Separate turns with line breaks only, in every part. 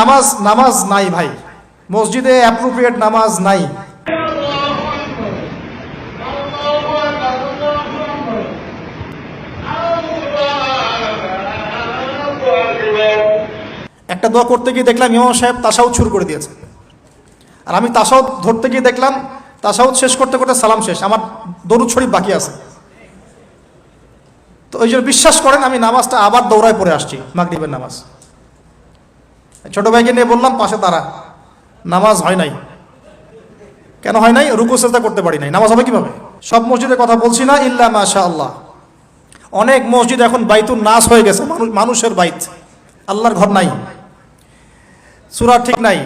নামাজ নামাজ নাই ভাই, মসজিদে অ্যাপ্রোপ্রিয়েট নামাজ নাই। একটা দোয়া করতে গিয়ে দেখলাম ইমাম সাহেব তাশাহুদ শুরু করে দিয়েছে, আর আমি তাশাহুদ ধরতে গিয়ে দেখলাম তাশাহুদ শেষ করতে করতে সালাম শেষ, আমার দরুদ শরীফ বাকি আছে। তো ওই জন্য বিশ্বাস করেন আমি নামাজটা আবার দৌড়ায় পড়ে আসছি, মাগরিবের নামাজ। ছোট ভাইকে নিয়ে বললাম পাশে দাঁড়া, নামাজ হয় নাই। কেন হয় নাই? রুকু সেজদা করতে পারি নাই, নামাজ হবে কিভাবে? সব মসজিদের কথা বলছি না, ইল্লা মাশাআল্লাহ। অনেক মসজিদ এখন বাইতুন নাস হয়ে গেছে, মানুষের বাইত, আল্লাহর ঘর নাই, সূরা ঠিক নাই।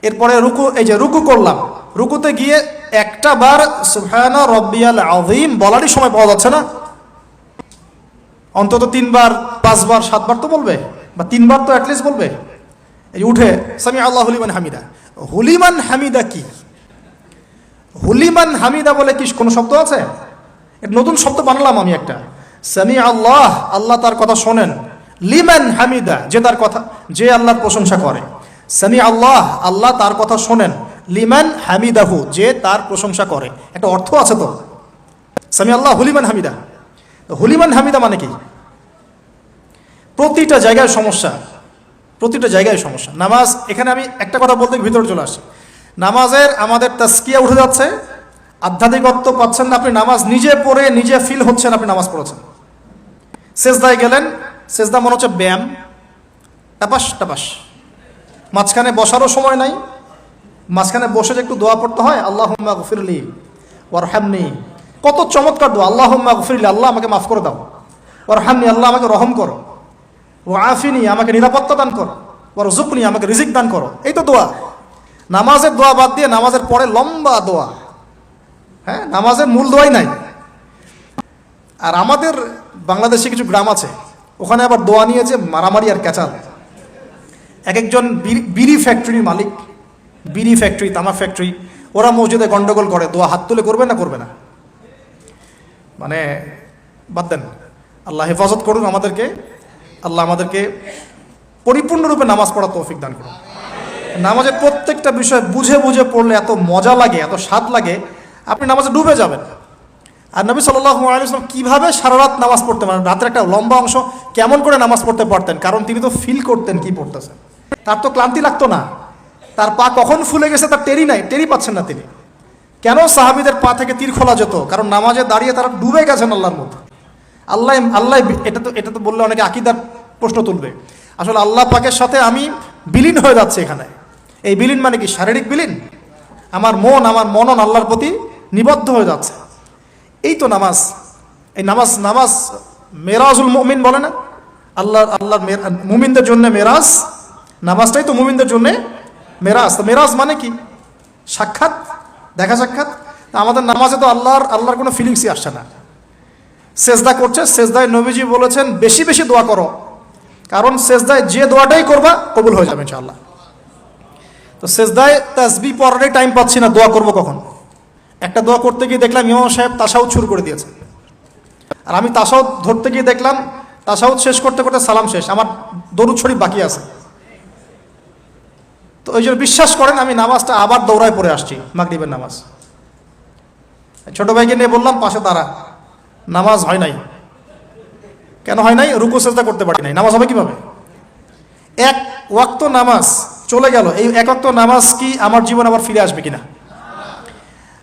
এরপরে রুকু, এই যে রুকু করলাম, রুকুতে গিয়ে একটা বার সুবহানা রাব্বিয়াল আযীম বলারই সময় পাওয়া যাচ্ছে না। অন্তত 3 বার 5 বার 7 বার তো বলবে, বা 3 বার তো অ্যাটলিস্ট বলবে। এই উঠে সামি আল্লাহু লিমান হামিদা, হুলিমান হামিদা কি? হুলিমান হামিদা বলে কি কোনো শব্দ আছে? এটা নতুন শব্দ বানালাম আমি একটা। সামি আল্লাহ, আল্লাহ তার কথা শোনেন। লিমান হামিদা, যে তার কথা, যে আল্লাহর প্রশংসা করে। সামি আল্লাহ, আল্লাহ তার কথা শোনেন। লিমান হামিদাহু, যে তার প্রশংসা করে। একটা অর্থ আছে তো, সামি আল্লাহ হুলিমান হামিদা। হুলিমান হামিদা মানে কি? প্রতিটা জায়গায় সমস্যা, প্রতিটা জায়গায় সমস্যা। নামাজ, এখানে আমি একটা কথা বলতে ভিতরে চলে আসি। নামাজের আমাদের তাসকিয়া উঠে যাচ্ছে, আধ্যাত্মিকত্ব পাচ্ছেন না আপনি। নামাজ নিজে পড়ে নিজে ফিল হচ্ছেন আপনি নামাজ পড়েছেন। সেজদায় গেলেন, সেজদা মনে হচ্ছে ব্যায়াম, টাপাস টাপাস। মাঝখানে বসারও সময় নাই, মাঝখানে বসে যে একটু দোয়া পড়তে হয়, আল্লাহুম্মা গফিরলি ওয়ারহামনি, কত চমৎকার দোয়া। আল্লাহুম্মা গফিরলি, আল্লাহ আমাকে মাফ করে দাও। ওয়ারহামনি, আল্লাহ আমাকে রহম করো। ওয়াআফিনি, আমাকে নিরাপত্তা দান করো। ওয়ারযুকনি, আমাকে রিজিক দান করো। এই তো দোয়া। নামাজের দোয়া বাদ দিয়ে নামাজের পরে লম্বা দোয়া, হ্যাঁ, নামাজের মূল দোয়াই নাই। আর আমাদের বাংলাদেশে কিছু গ্রাম আছে, ওখানে আবার দোয়া নিয়েছে মারামারি আর ক্যাচাল। এক একজন বিড়ি ফ্যাক্টরির মালিক, বিড়ি ফ্যাক্টরি, তামাক ফ্যাক্টরি, ওরা মসজিদে গন্ডগোল করে, দোয়া হাত তুলে করবে না করবে না, মানে বাদ দেন। আল্লাহ হেফাজত করুন আমাদেরকে, আল্লাহ আমাদেরকে পরিপূর্ণরূপে নামাজ পড়া তৌফিক দান করুন। নামাজের প্রত্যেকটা বিষয় বুঝে বুঝে পড়লে এত মজা লাগে, এত স্বাদ লাগে, আপনি নামাজে ডুবে যাবেন। আর নবী সাল্লাল্লাহু আলাইহি ওয়াসাল্লাম কিভাবে সারা রাত নামাজ পড়তে পারেন, রাতের একটা লম্বা অংশ কেমন করে নামাজ পড়তে পারতেন? কারণ তিনি তো ফিল করতেন কি পড়তেছেন, তার তো ক্লান্তি লাগতো না। তার পা কখন ফুলে গেছে তার টেরি নাই, টেরি পাচ্ছেন না তিনি। কেন সাহাবীদের পা থেকে তীর খোলা যেত? কারণ নামাজে দাঁড়িয়ে তারা ডুবে গেছেন আল্লাহর মধ্যে। আল্লাহ আল্লাহ, এটা তো বললে অনেকে আকীদার প্রশ্ন তুলবে। আসলে আল্লাহ পাকের সাথে আমি বিলীন হয়ে যাচ্ছে এখানে। এই বিলীন মানে কি? শারীরিক বিলীন। আমার মন, আমার মনন আল্লাহর প্রতি নিবদ্ধ হয়ে যাচ্ছে। এই তো নামাজ। এই নামাজ মেরাজুল মুমিন বলে না, আল্লাহর মুমিনদের জন্য মেরাজ। নামাজটাই তো মুমিনদের জন্য মেরাজ। তো মেরাজ মানে কি? সাক্ষাৎ, দেখা সাক্ষাৎ। আমাদের নামাজে তো আল্লাহর কোনো ফিলিংসই আসছে না। সেজদা করছে, সেজদায় নবীজি বলেছেন বেশি বেশি দোয়া করো, কারণ সেজদায় যে দোয়াটাই করবা কবুল হয়ে যাবে ইনশাআল্লাহ। তো সেজদায় তাসবিহ পড়ারই টাইম পাচ্ছি না, দোয়া করব কখন? একটা দোয়া করতে গিয়ে দেখলাম ইমাম সাহেব তাশাহুদ শুরু করে দিয়েছে, আর আমি তাশাহুদ ধরতে গিয়ে দেখলাম তাশাহুদ শেষ করতে করতে সালাম শেষ, আমার দরুদ শরীফ বাকি আছে। তো ওই জন্য বিশ্বাস করেন আমি নামাজটা আবার দৌড়ায় পড়ে আসছি, মাগরিবের নামাজ। ছোট ভাইকে নিয়ে বললাম পাশে দাঁড়া, নামাজ হয় নাই। কেন হয় নাই? রুকু সেজদা করতে পারি নাই, নামাজ হবে কিভাবে? এক ওয়াক্ত নামাজ চলে গেল, এই এক ওয়াক্ত নামাজ কি আমার জীবন আবার ফিরে আসবে কিনা?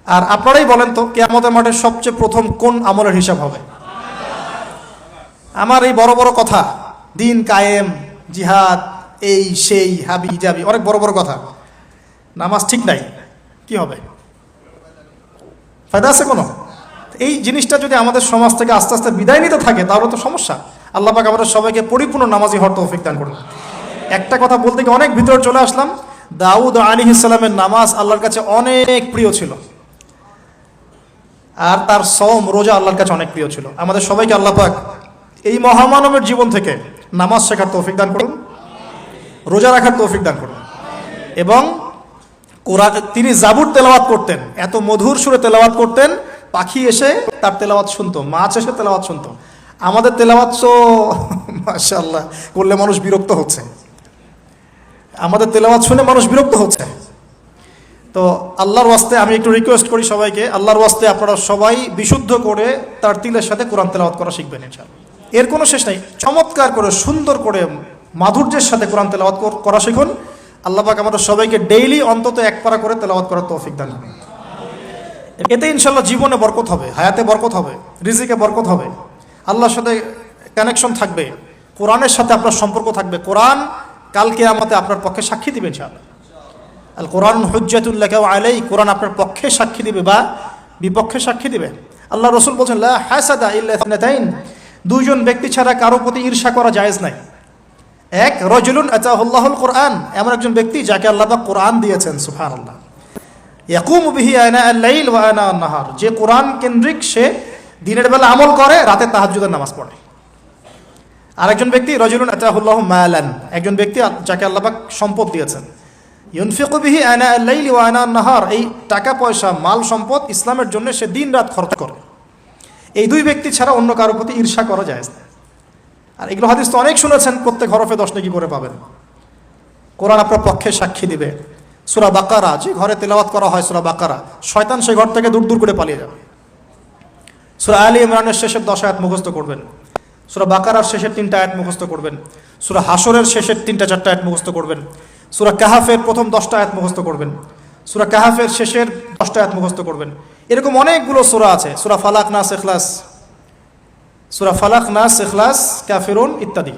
আর আপনারাই বলেন তো, কিয়ামতের মাঠে সবচেয়ে প্রথম কোন আমলের হিসাব হবে? আমার এই বড় বড় কথা, দিন কায়েম, জিহাদ, এই সেই, হাবি জাবি, অনেক বড় বড় কথা, নামাজ ঠিক নাই, কি হবে? ফায়দা আছে কোনো? এই জিনিসটা যদি আমাদের সমাজ থেকে আস্তে আস্তে বিদায় নিতে থাকে তাহলে তো সমস্যা। আল্লাহ পাক আমাদের সবাইকে পরিপূর্ণ নামাজি হওয়ার তৌফিক দান করুন। একটা কথা বলতে গিয়ে অনেক ভিতরে চলে আসলাম। দাউদ আলাইহিস সালামের নামাজ আল্লাহর কাছে অনেক প্রিয় ছিল, আর তার সওম রোজা আল্লাহর কাছে অনেক প্রিয় ছিল। আমাদের সবাইকে আল্লাহ পাক এই মহামানবের জীবন থেকে নামাজ শেখার তৌফিক দান করুন, রোজা রাখার তৌফিক দান করুন। এবং কোরআন, তিনি জাবুর তেলাওয়াত করতেন, এত মধুর সুরে তেলাওয়াত করতেন, পাখি এসে তার তেলাওয়াত শুনতো, মাছ এসে তেলাওয়াত শুনতো। আমাদের তেলাওয়াত তো মাশাআল্লাহ করলে মানুষ বিরক্ত হচ্ছে। আমাদের তেলাওয়াত শুনে মানুষ বিরক্ত হচ্ছে। তো আল্লাহর ওয়াস্তে আমি একটু রিকোয়েস্ট করি সবাইকে, আল্লাহর ওয়াস্তে আপনারা সবাই বিশুদ্ধ করে তার তিলের সাথে কোরআন তেলাওয়াত করা শিখবেন ইনশাআল্লাহ। এর কোনো শেষ নাই। চমৎকার করে সুন্দর করে মাধুর্যের সাথে কোরআন তেলাওয়াত করা শিখুন। আল্লাহ পাক আমাদের সবাইকে ডেইলি অন্তত এক পারা করে তেলাওয়াত করার তৌফিক দান করুন। এতে ইনশাআল্লাহ জীবনে বরকত হবে, হায়াতে বরকত হবে, রিজিকে বরকত হবে, আল্লাহর সাথে কানেকশন থাকবে, কোরআনের সাথে আপনার সম্পর্ক থাকবে। কোরআন কাল কিয়ামতে আপনার পক্ষে সাক্ষী দিবে ইনশাআল্লাহ। আল কোরআন হুজ্জাতুল লাকা ওয়া আলাই, কোরআন আপনার পক্ষে সাক্ষী দিবে বা বিপক্ষে সাক্ষী দিবে। আল্লাহ রাসূল বলেন লা হাসাদা ইল্লা ইসনাতাইন, দুইজন ব্যক্তি ছাড়া কারো প্রতি ঈর্ষা করা জায়েজ নাই। এক, রাজুলুন আতাহুল্লাহুল কোরআন, এমন একজন ব্যক্তি যাকে আল্লাহ পাক কোরআন দিয়েছেন, সুবহানাল্লাহ। ইয়াকুমু বিহি আনা আল-লাইল ওয়া আনা আন-নাহার, যে কোরআন কেন্দ্রিক, সে দিনের বেলা আমল করে, রাতে তাহাজ্জুদের নামাজ পড়ে। আরেকজন ব্যক্তি রাজুলুন আতাহুল্লাহু মালান, একজন ব্যক্তি যাকে আল্লাহ পাক সম্পদ দিয়েছেন। ইউনফিকু বিহি আনা আল-লাইল ওয়া আনা আন-নাহার, এই টাকা পয়সা মাল সম্পদ ইসলামের জন্য সে দিন রাত খরচ করে। এই দুই ব্যক্তি ছাড়া অন্য কারোর প্রতি ঈর্ষা করা যায় না। আর এগুলো হাদিস তো অনেক শুনেছেন, প্রত্যেক হরফে 10 নেকি করে পাবেন। কোরআন আপনার পক্ষে সাক্ষী দিবে। সূরা বাকারা, যে ঘরে তেলাওয়াত করা হয় সূরা বাকারা, শয়তান সেই ঘর থেকে দূর দূর করে পালিয়ে যাবে। সূরা আলী ইমরানের শেষের 10 আয়াত মুখস্থ করবেন, সূরা বাকারার শেষের 3টা আয়াত মুখস্থ করবেন, সূরা হাসরের শেষের 3টা-4টা আয়াত মুখস্থ করবেন, সূরা কাহাফের প্রথম 10টা আয়াত মুখস্থ করবেন, সূরা কাহাফের শেষের 10টা আয়াত মুখস্থ করবেন। এরকম অনেকগুলো সূরা আছে, সূরা ফালাক, নাস, ইখলাস, সূরা ফালাক, নাস, ইখলাস, কাফিরুন ইত্যাদি।